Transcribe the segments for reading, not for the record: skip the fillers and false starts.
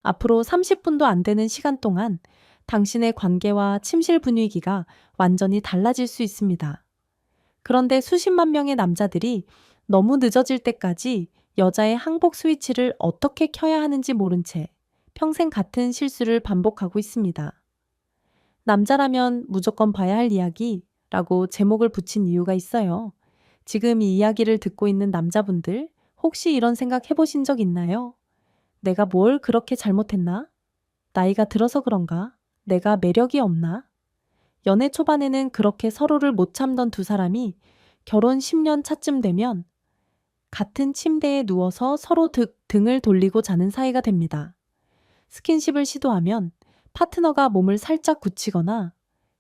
앞으로 30분도 안 되는 시간 동안 당신의 관계와 침실 분위기가 완전히 달라질 수 있습니다. 그런데 수십만 명의 남자들이 너무 늦어질 때까지 여자의 항복 스위치를 어떻게 켜야 하는지 모른 채 평생 같은 실수를 반복하고 있습니다. 남자라면 무조건 봐야 할 이야기라고 제목을 붙인 이유가 있어요. 지금 이 이야기를 듣고 있는 남자분들, 혹시 이런 생각 해보신 적 있나요? 내가 뭘 그렇게 잘못했나? 나이가 들어서 그런가? 내가 매력이 없나? 연애 초반에는 그렇게 서로를 못 참던 두 사람이 결혼 10년 차쯤 되면 같은 침대에 누워서 서로 등을 돌리고 자는 사이가 됩니다. 스킨십을 시도하면 파트너가 몸을 살짝 굳히거나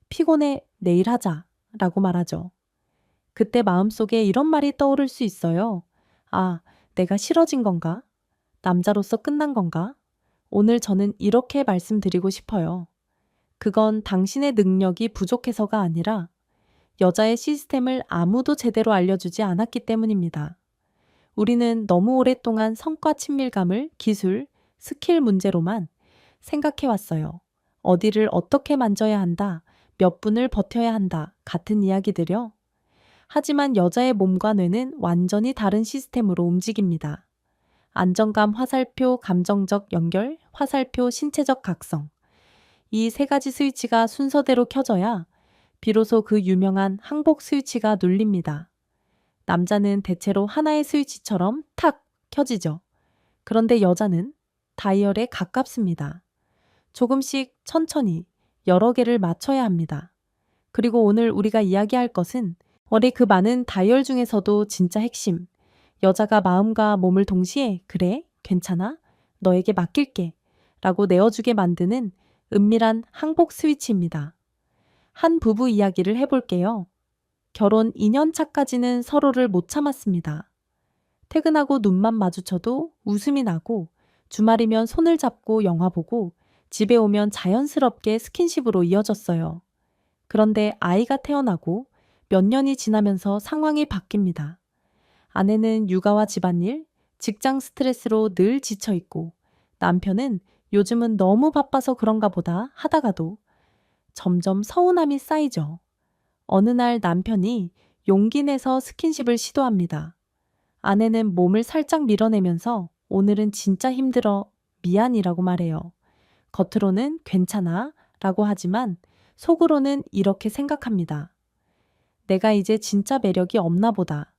피곤해, 내일 하자 라고 말하죠. 그때 마음속에 이런 말이 떠오를 수 있어요. 아, 내가 싫어진 건가? 남자로서 끝난 건가? 오늘 저는 이렇게 말씀드리고 싶어요. 그건 당신의 능력이 부족해서가 아니라 여자의 시스템을 아무도 제대로 알려주지 않았기 때문입니다. 우리는 너무 오랫동안 성과 친밀감을 기술, 스킬 문제로만 생각해왔어요. 어디를 어떻게 만져야 한다, 몇 분을 버텨야 한다, 같은 이야기들요. 하지만 여자의 몸과 뇌는 완전히 다른 시스템으로 움직입니다. 안정감 화살표, 감정적 연결, 화살표, 신체적 각성. 이 세 가지 스위치가 순서대로 켜져야 비로소 그 유명한 항복 스위치가 눌립니다. 남자는 대체로 하나의 스위치처럼 탁 켜지죠. 그런데 여자는 다이얼에 가깝습니다. 조금씩 천천히 여러 개를 맞춰야 합니다. 그리고 오늘 우리가 이야기할 것은 머리 그 많은 다이얼 중에서도 진짜 핵심. 여자가 마음과 몸을 동시에 그래, 괜찮아, 너에게 맡길게 라고 내어주게 만드는 은밀한 항복 스위치입니다. 한 부부 이야기를 해볼게요. 결혼 2년 차까지는 서로를 못 참았습니다. 퇴근하고 눈만 마주쳐도 웃음이 나고 주말이면 손을 잡고 영화 보고 집에 오면 자연스럽게 스킨십으로 이어졌어요. 그런데 아이가 태어나고 몇 년이 지나면서 상황이 바뀝니다. 아내는 육아와 집안일, 직장 스트레스로 늘 지쳐있고 남편은 요즘은 너무 바빠서 그런가 보다 하다가도 점점 서운함이 쌓이죠. 어느 날 남편이 용기 내서 스킨십을 시도합니다. 아내는 몸을 살짝 밀어내면서 오늘은 진짜 힘들어, 미안이라고 말해요. 겉으로는 괜찮아 라고 하지만 속으로는 이렇게 생각합니다. 내가 이제 진짜 매력이 없나 보다.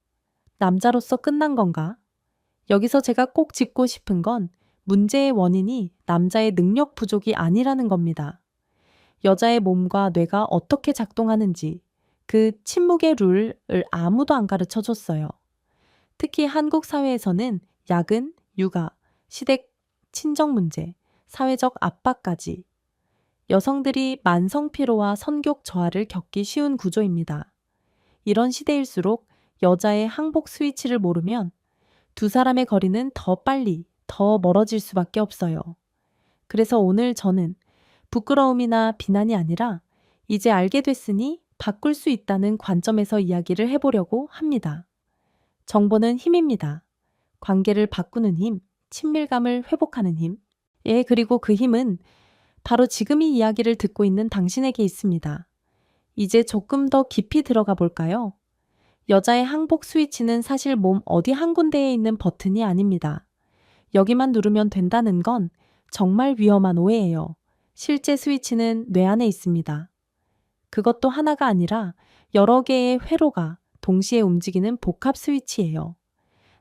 남자로서 끝난 건가? 여기서 제가 꼭 짚고 싶은 건 문제의 원인이 남자의 능력 부족이 아니라는 겁니다. 여자의 몸과 뇌가 어떻게 작동하는지 그 침묵의 룰을 아무도 안 가르쳐 줬어요. 특히 한국 사회에서는 야근, 육아, 시댁, 친정 문제, 사회적 압박까지 여성들이 만성 피로와 성욕 저하를 겪기 쉬운 구조입니다. 이런 시대일수록 여자의 항복 스위치를 모르면 두 사람의 거리는 더 빨리, 더 멀어질 수밖에 없어요. 그래서 오늘 저는 부끄러움이나 비난이 아니라 이제 알게 됐으니 바꿀 수 있다는 관점에서 이야기를 해보려고 합니다. 정보는 힘입니다. 관계를 바꾸는 힘, 친밀감을 회복하는 힘. 예, 그리고 그 힘은 바로 지금 이 이야기를 듣고 있는 당신에게 있습니다. 이제 조금 더 깊이 들어가 볼까요? 여자의 항복 스위치는 사실 몸 어디 한 군데에 있는 버튼이 아닙니다. 여기만 누르면 된다는 건 정말 위험한 오해예요. 실제 스위치는 뇌 안에 있습니다. 그것도 하나가 아니라 여러 개의 회로가 동시에 움직이는 복합 스위치예요.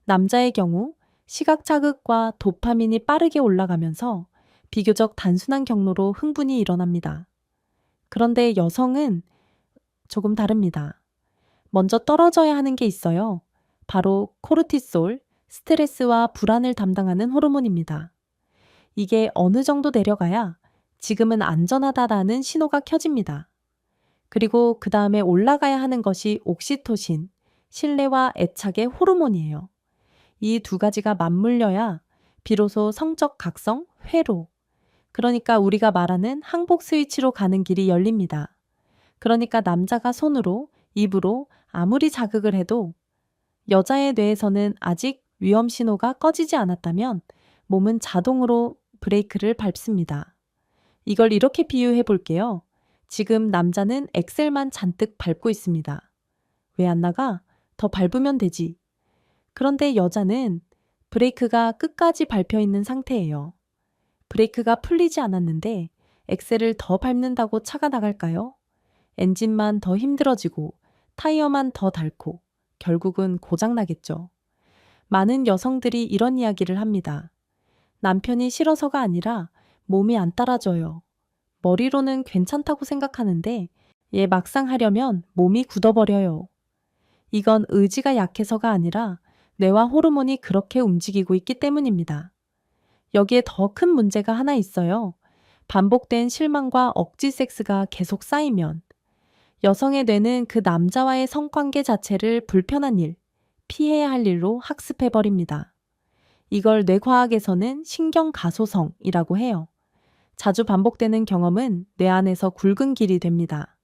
남자의 경우 시각 자극과 도파민이 빠르게 올라가면서 비교적 단순한 경로로 흥분이 일어납니다. 그런데 여성은 조금 다릅니다. 먼저 떨어져야 하는 게 있어요. 바로 코르티솔, 스트레스와 불안을 담당하는 호르몬입니다. 이게 어느 정도 내려가야 지금은 안전하다라는 신호가 켜집니다. 그리고 그 다음에 올라가야 하는 것이 옥시토신, 신뢰와 애착의 호르몬이에요. 이 두 가지가 맞물려야 비로소 성적 각성, 회로, 그러니까 우리가 말하는 항복 스위치로 가는 길이 열립니다. 그러니까 남자가 손으로, 입으로 아무리 자극을 해도 여자의 뇌에서는 아직 위험 신호가 꺼지지 않았다면 몸은 자동으로 브레이크를 밟습니다. 이걸 이렇게 비유해 볼게요. 지금 남자는 엑셀만 잔뜩 밟고 있습니다. 왜 안 나가? 더 밟으면 되지. 그런데 여자는 브레이크가 끝까지 밟혀 있는 상태예요. 브레이크가 풀리지 않았는데 엑셀을 더 밟는다고 차가 나갈까요? 엔진만 더 힘들어지고 타이어만 더 닳고 결국은 고장나겠죠. 많은 여성들이 이런 이야기를 합니다. 남편이 싫어서가 아니라 몸이 안 따라줘요. 머리로는 괜찮다고 생각하는데 얘 막상 하려면 몸이 굳어버려요. 이건 의지가 약해서가 아니라 뇌와 호르몬이 그렇게 움직이고 있기 때문입니다. 여기에 더 큰 문제가 하나 있어요. 반복된 실망과 억지 섹스가 계속 쌓이면 여성의 뇌는 그 남자와의 성관계 자체를 불편한 일, 피해야 할 일로 학습해버립니다. 이걸 뇌과학에서는 신경가소성이라고 해요. 자주 반복되는 경험은 뇌 안에서 굵은 길이 됩니다.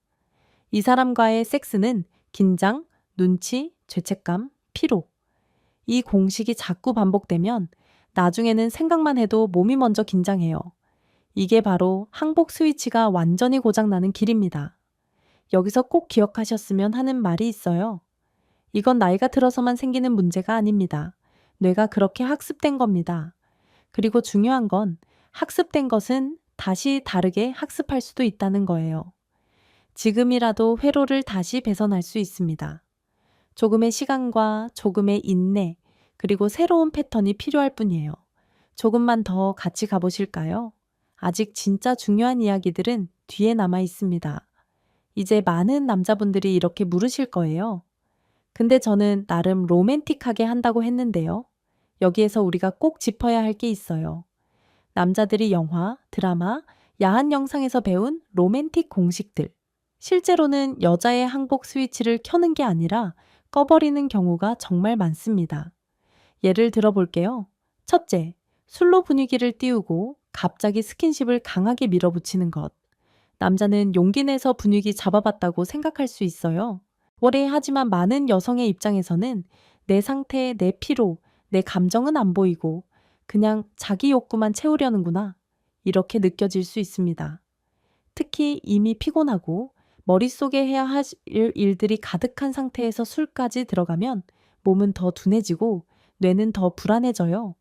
이 사람과의 섹스는 긴장, 눈치, 죄책감, 피로. 이 공식이 자꾸 반복되면 나중에는 생각만 해도 몸이 먼저 긴장해요. 이게 바로 항복 스위치가 완전히 고장나는 길입니다. 여기서 꼭 기억하셨으면 하는 말이 있어요. 이건 나이가 들어서만 생기는 문제가 아닙니다. 뇌가 그렇게 학습된 겁니다. 그리고 중요한 건 학습된 것은 다시 다르게 학습할 수도 있다는 거예요. 지금이라도 회로를 다시 배선할 수 있습니다. 조금의 시간과 조금의 인내, 그리고 새로운 패턴이 필요할 뿐이에요. 조금만 더 같이 가보실까요? 아직 진짜 중요한 이야기들은 뒤에 남아 있습니다. 이제 많은 남자분들이 이렇게 물으실 거예요. 근데 저는 나름 로맨틱하게 한다고 했는데요. 여기에서 우리가 꼭 짚어야 할 게 있어요. 남자들이 영화, 드라마, 야한 영상에서 배운 로맨틱 공식들. 실제로는 여자의 항복 스위치를 켜는 게 아니라 꺼버리는 경우가 정말 많습니다. 예를 들어 볼게요. 첫째, 술로 분위기를 띄우고 갑자기 스킨십을 강하게 밀어붙이는 것. 남자는 용기 내서 분위기 잡아봤다고 생각할 수 있어요. 하지만 많은 여성의 입장에서는 내 상태, 내 피로, 내 감정은 안 보이고 그냥 자기 욕구만 채우려는구나. 이렇게 느껴질 수 있습니다. 특히 이미 피곤하고 머릿속에 해야 할 일들이 가득한 상태에서 술까지 들어가면 몸은 더 둔해지고 뇌는 더 불안해져요.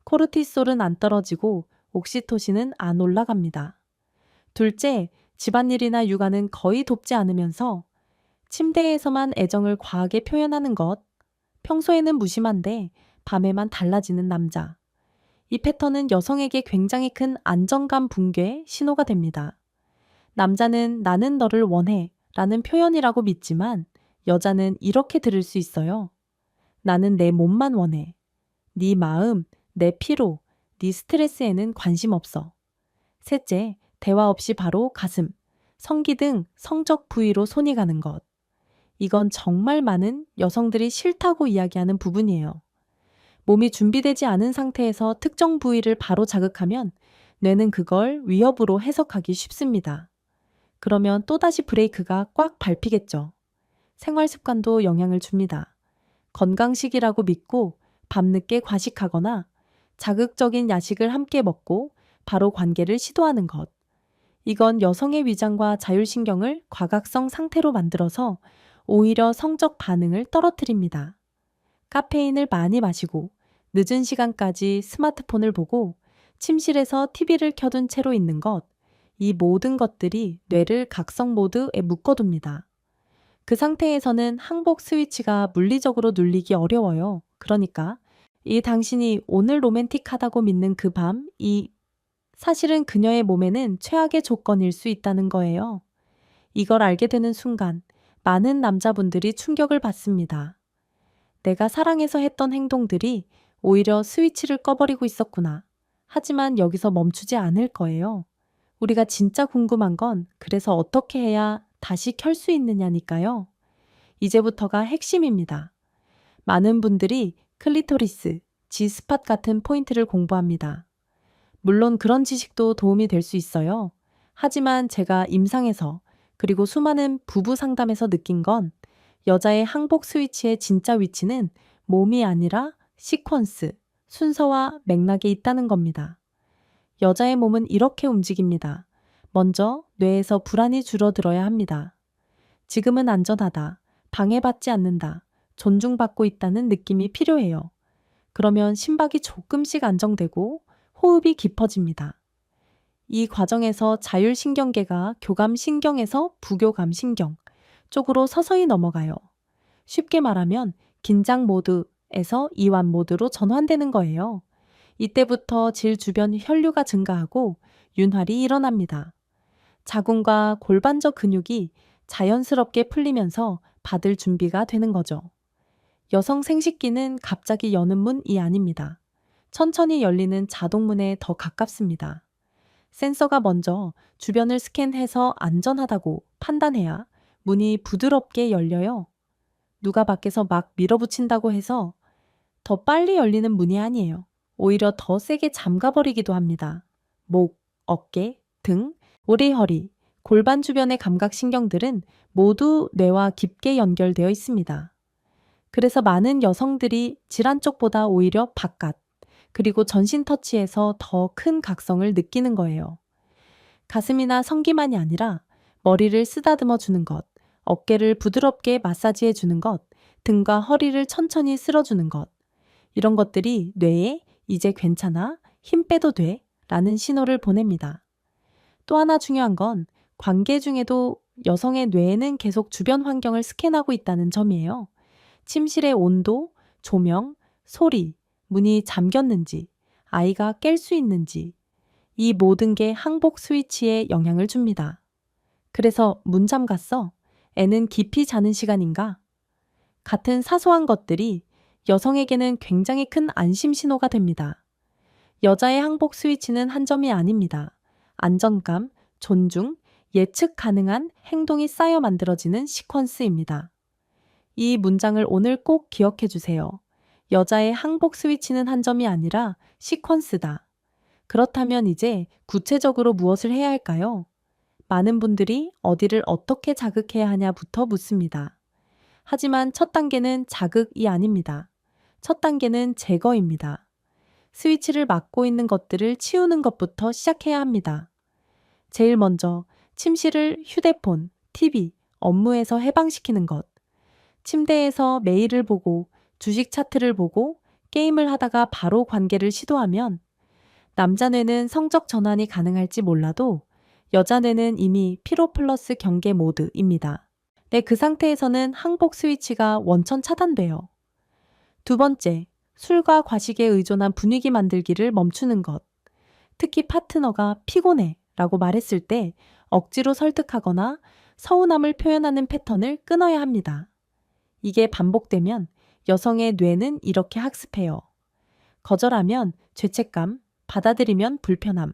코르티솔은 안 떨어지고 옥시토신은 안 올라갑니다. 둘째, 집안일이나 육아는 거의 돕지 않으면서 침대에서만 애정을 과하게 표현하는 것. 평소에는 무심한데 밤에만 달라지는 남자. 이 패턴은 여성에게 굉장히 큰 안정감 붕괴 신호가 됩니다. 남자는 나는 너를 원해 라는 표현이라고 믿지만 여자는 이렇게 들을 수 있어요. 나는 내 몸만 원해. 네 마음, 내 피로, 네 스트레스에는 관심 없어. 셋째, 대화 없이 바로 가슴, 성기 등 성적 부위로 손이 가는 것. 이건 정말 많은 여성들이 싫다고 이야기하는 부분이에요. 몸이 준비되지 않은 상태에서 특정 부위를 바로 자극하면 뇌는 그걸 위협으로 해석하기 쉽습니다. 그러면 또다시 브레이크가 꽉 밟히겠죠. 생활 습관도 영향을 줍니다. 건강식이라고 믿고 밤늦게 과식하거나 자극적인 야식을 함께 먹고 바로 관계를 시도하는 것. 이건 여성의 위장과 자율신경을 과각성 상태로 만들어서 오히려 성적 반응을 떨어뜨립니다. 카페인을 많이 마시고 늦은 시간까지 스마트폰을 보고 침실에서 TV를 켜둔 채로 있는 것, 이 모든 것들이 뇌를 각성 모드에 묶어둡니다. 그 상태에서는 항복 스위치가 물리적으로 눌리기 어려워요. 그러니까 이 당신이 오늘 로맨틱하다고 믿는 그 밤, 사실은 그녀의 몸에는 최악의 조건일 수 있다는 거예요. 이걸 알게 되는 순간 많은 남자분들이 충격을 받습니다. 내가 사랑해서 했던 행동들이 오히려 스위치를 꺼버리고 있었구나. 하지만 여기서 멈추지 않을 거예요. 우리가 진짜 궁금한 건 그래서 어떻게 해야 다시 켤 수 있느냐니까요. 이제부터가 핵심입니다. 많은 분들이 클리토리스, G스팟 같은 포인트를 공부합니다. 물론 그런 지식도 도움이 될 수 있어요. 하지만 제가 임상에서 그리고 수많은 부부 상담에서 느낀 건 여자의 항복 스위치의 진짜 위치는 몸이 아니라 시퀀스, 순서와 맥락에 있다는 겁니다. 여자의 몸은 이렇게 움직입니다. 먼저 뇌에서 불안이 줄어들어야 합니다. 지금은 안전하다. 방해받지 않는다. 존중받고 있다는 느낌이 필요해요. 그러면 심박이 조금씩 안정되고 호흡이 깊어집니다. 이 과정에서 자율신경계가 교감신경에서 부교감신경 쪽으로 서서히 넘어가요. 쉽게 말하면 긴장 모드에서 이완 모드로 전환되는 거예요. 이때부터 질 주변 혈류가 증가하고 윤활이 일어납니다. 자궁과 골반적 근육이 자연스럽게 풀리면서 받을 준비가 되는 거죠. 여성 생식기는 갑자기 여는 문이 아닙니다. 천천히 열리는 자동문에 더 가깝습니다. 센서가 먼저 주변을 스캔해서 안전하다고 판단해야 문이 부드럽게 열려요. 누가 밖에서 막 밀어붙인다고 해서 더 빨리 열리는 문이 아니에요. 오히려 더 세게 잠가버리기도 합니다. 목, 어깨, 등, 오리 허리, 골반 주변의 감각신경들은 모두 뇌와 깊게 연결되어 있습니다. 그래서 많은 여성들이 질환 쪽보다 오히려 바깥, 그리고 전신 터치에서 더 큰 각성을 느끼는 거예요. 가슴이나 성기만이 아니라 머리를 쓰다듬어 주는 것, 어깨를 부드럽게 마사지해 주는 것, 등과 허리를 천천히 쓸어주는 것, 이런 것들이 뇌에 이제 괜찮아, 힘 빼도 돼 라는 신호를 보냅니다. 또 하나 중요한 건 관계 중에도 여성의 뇌에는 계속 주변 환경을 스캔하고 있다는 점이에요. 침실의 온도, 조명, 소리, 문이 잠겼는지, 아이가 깰 수 있는지, 이 모든 게 항복 스위치에 영향을 줍니다. 그래서 문 잠갔어? 애는 깊이 자는 시간인가? 같은 사소한 것들이 여성에게는 굉장히 큰 안심 신호가 됩니다. 여자의 항복 스위치는 한 점이 아닙니다. 안정감, 존중, 예측 가능한 행동이 쌓여 만들어지는 시퀀스입니다. 이 문장을 오늘 꼭 기억해 주세요. 여자의 항복 스위치는 한 점이 아니라 시퀀스다. 그렇다면 이제 구체적으로 무엇을 해야 할까요? 많은 분들이 어디를 어떻게 자극해야 하냐부터 묻습니다. 하지만 첫 단계는 자극이 아닙니다. 첫 단계는 제거입니다. 스위치를 막고 있는 것들을 치우는 것부터 시작해야 합니다. 제일 먼저 침실을 휴대폰, TV, 업무에서 해방시키는 것. 침대에서 메일을 보고 주식 차트를 보고 게임을 하다가 바로 관계를 시도하면 남자 뇌는 성적 전환이 가능할지 몰라도 여자 뇌는 이미 피로 플러스 경계 모드입니다. 그 상태에서는 항복 스위치가 원천 차단돼요. 두 번째, 술과 과식에 의존한 분위기 만들기를 멈추는 것. 특히 파트너가 피곤해 라고 말했을 때 억지로 설득하거나 서운함을 표현하는 패턴을 끊어야 합니다. 이게 반복되면 여성의 뇌는 이렇게 학습해요. 거절하면 죄책감, 받아들이면 불편함.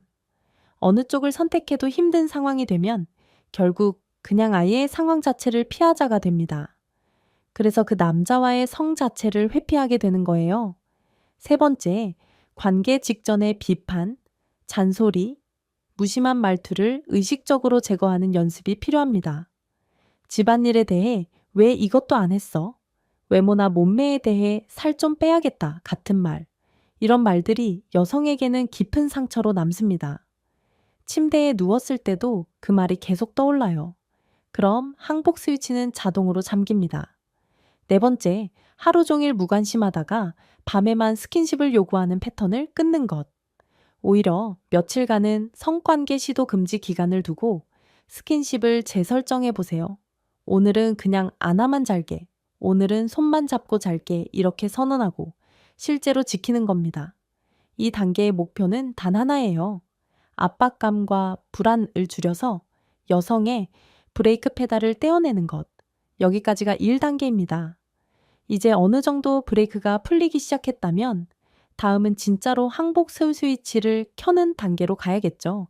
어느 쪽을 선택해도 힘든 상황이 되면 결국 그냥 아예 상황 자체를 피하자가 됩니다. 그래서 그 남자와의 성 자체를 회피하게 되는 거예요. 세 번째, 관계 직전의 비판, 잔소리, 무심한 말투를 의식적으로 제거하는 연습이 필요합니다. 집안일에 대해 왜 이것도 안 했어? 외모나 몸매에 대해 살 좀 빼야겠다 같은 말. 이런 말들이 여성에게는 깊은 상처로 남습니다. 침대에 누웠을 때도 그 말이 계속 떠올라요. 그럼 항복 스위치는 자동으로 잠깁니다. 네 번째, 하루 종일 무관심하다가 밤에만 스킨십을 요구하는 패턴을 끊는 것. 오히려 며칠간은 성관계 시도 금지 기간을 두고 스킨십을 재설정해 보세요. 오늘은 그냥 안아만 잘게, 오늘은 손만 잡고 잘게 이렇게 선언하고 실제로 지키는 겁니다. 이 단계의 목표는 단 하나예요. 압박감과 불안을 줄여서 여성의 브레이크 페달을 떼어내는 것. 여기까지가 1단계입니다. 이제 어느 정도 브레이크가 풀리기 시작했다면 다음은 진짜로 항복 스위치를 켜는 단계로 가야겠죠.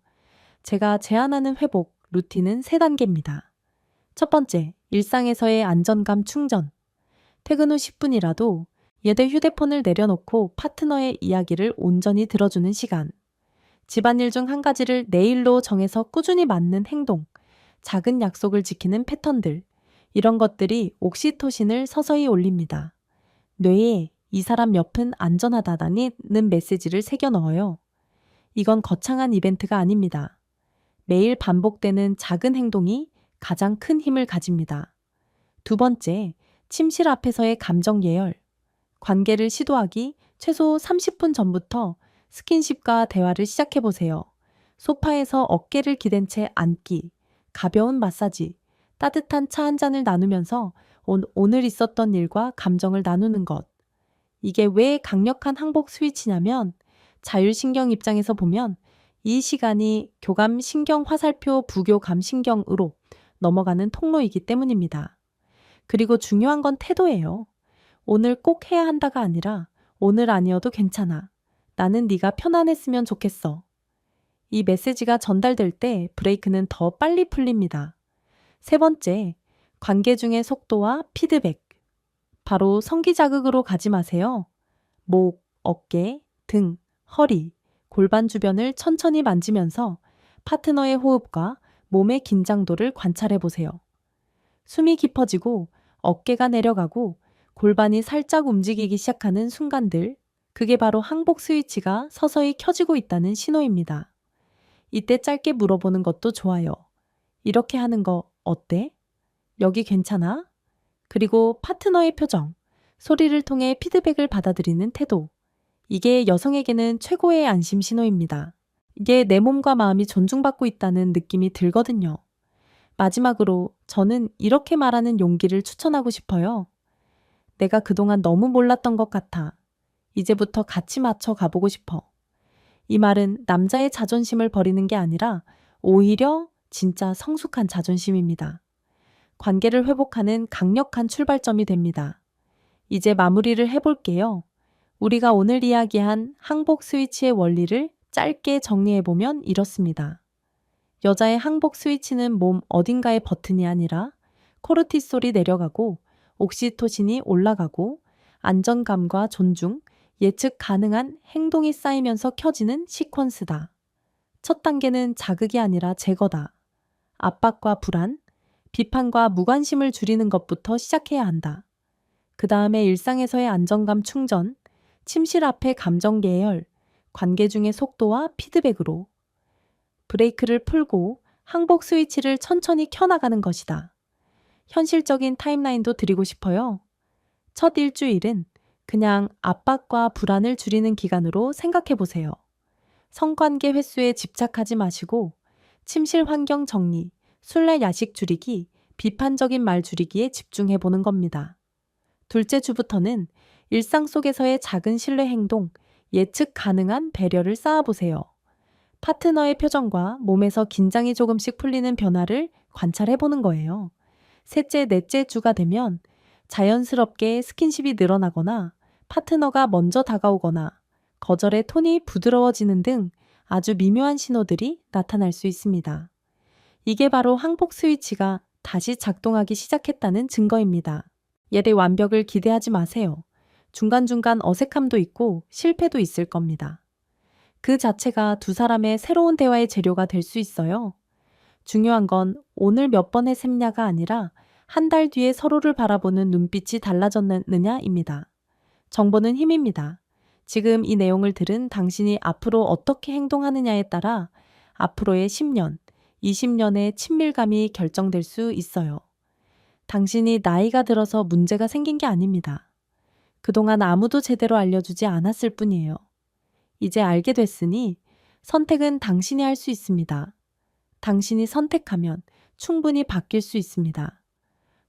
제가 제안하는 회복 루틴은 3단계입니다. 첫 번째, 일상에서의 안정감 충전. 퇴근 후 10분이라도 예대 휴대폰을 내려놓고 파트너의 이야기를 온전히 들어주는 시간. 집안일 중 한 가지를 내일로 정해서 꾸준히 맞는 행동. 작은 약속을 지키는 패턴들. 이런 것들이 옥시토신을 서서히 올립니다. 뇌에 이 사람 옆은 안전하다는 메시지를 새겨 넣어요. 이건 거창한 이벤트가 아닙니다. 매일 반복되는 작은 행동이 가장 큰 힘을 가집니다. 두 번째, 침실 앞에서의 감정 예열. 관계를 시도하기 최소 30분 전부터 스킨십과 대화를 시작해 보세요. 소파에서 어깨를 기댄 채 앉기, 가벼운 마사지, 따뜻한 차 한 잔을 나누면서 오늘 있었던 일과 감정을 나누는 것. 이게 왜 강력한 항복 스위치냐면 자율신경 입장에서 보면 이 시간이 교감 신경 화살표 부교감 신경으로 넘어가는 통로이기 때문입니다. 그리고 중요한 건 태도예요. 오늘 꼭 해야 한다가 아니라 오늘 아니어도 괜찮아. 나는 네가 편안했으면 좋겠어. 이 메시지가 전달될 때 브레이크는 더 빨리 풀립니다. 세 번째, 관계 중의 속도와 피드백. 바로 성기 자극으로 가지 마세요. 목, 어깨, 등, 허리, 골반 주변을 천천히 만지면서 파트너의 호흡과 몸의 긴장도를 관찰해 보세요. 숨이 깊어지고 어깨가 내려가고 골반이 살짝 움직이기 시작하는 순간들, 그게 바로 항복 스위치가 서서히 켜지고 있다는 신호입니다. 이때 짧게 물어보는 것도 좋아요. 이렇게 하는 거 어때? 여기 괜찮아? 그리고 파트너의 표정, 소리를 통해 피드백을 받아들이는 태도. 이게 여성에게는 최고의 안심 신호입니다. 이게 내 몸과 마음이 존중받고 있다는 느낌이 들거든요. 마지막으로 저는 이렇게 말하는 용기를 추천하고 싶어요. 내가 그동안 너무 몰랐던 것 같아. 이제부터 같이 맞춰 가보고 싶어. 이 말은 남자의 자존심을 버리는 게 아니라 오히려 진짜 성숙한 자존심입니다. 관계를 회복하는 강력한 출발점이 됩니다. 이제 마무리를 해볼게요. 우리가 오늘 이야기한 항복 스위치의 원리를 짧게 정리해보면 이렇습니다. 여자의 항복 스위치는 몸 어딘가의 버튼이 아니라 코르티솔이 내려가고 옥시토신이 올라가고 안정감과 존중, 예측 가능한 행동이 쌓이면서 켜지는 시퀀스다. 첫 단계는 자극이 아니라 제거다. 압박과 불안, 비판과 무관심을 줄이는 것부터 시작해야 한다. 그 다음에 일상에서의 안정감 충전, 침실 앞의 감정 예열, 관계 중의 속도와 피드백으로 브레이크를 풀고 항복 스위치를 천천히 켜나가는 것이다. 현실적인 타임라인도 드리고 싶어요. 첫 일주일은 그냥 압박과 불안을 줄이는 기간으로 생각해 보세요. 성관계 횟수에 집착하지 마시고 침실 환경 정리, 술래 야식 줄이기, 비판적인 말 줄이기에 집중해 보는 겁니다. 둘째 주부터는 일상 속에서의 작은 신뢰 행동, 예측 가능한 배려를 쌓아보세요. 파트너의 표정과 몸에서 긴장이 조금씩 풀리는 변화를 관찰해 보는 거예요. 셋째, 넷째 주가 되면 자연스럽게 스킨십이 늘어나거나 파트너가 먼저 다가오거나 거절의 톤이 부드러워지는 등 아주 미묘한 신호들이 나타날 수 있습니다. 이게 바로 항복 스위치가 다시 작동하기 시작했다는 증거입니다. 예의 완벽을 기대하지 마세요. 중간중간 어색함도 있고 실패도 있을 겁니다. 그 자체가 두 사람의 새로운 대화의 재료가 될 수 있어요. 중요한 건 오늘 몇 번의 셈냐가 아니라 한 달 뒤에 서로를 바라보는 눈빛이 달라졌느냐입니다. 정보는 힘입니다. 지금 이 내용을 들은 당신이 앞으로 어떻게 행동하느냐에 따라 앞으로의 10년, 20년의 친밀감이 결정될 수 있어요. 당신이 나이가 들어서 문제가 생긴 게 아닙니다. 그동안 아무도 제대로 알려주지 않았을 뿐이에요. 이제 알게 됐으니 선택은 당신이 할 수 있습니다. 당신이 선택하면 충분히 바뀔 수 있습니다.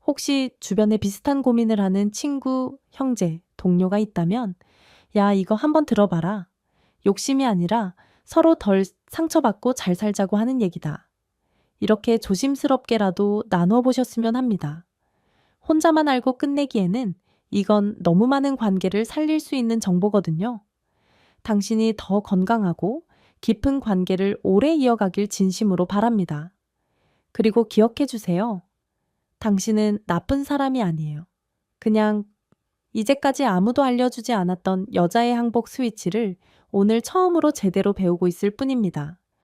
혹시 주변에 비슷한 고민을 하는 친구, 형제, 동료가 있다면 야, 이거 한번 들어봐라. 욕심이 아니라 서로 덜 상처받고 잘 살자고 하는 얘기다. 이렇게 조심스럽게라도 나누어 보셨으면 합니다. 혼자만 알고 끝내기에는 이건 너무 많은 관계를 살릴 수 있는 정보거든요. 당신이 더 건강하고 깊은 관계를 오래 이어가길 진심으로 바랍니다. 그리고 기억해 주세요. 당신은 나쁜 사람이 아니에요. 그냥 이제까지 아무도 알려주지 않았던 여자의 항복 스위치를 오늘 처음으로 제대로 배우고 있을 뿐입니다.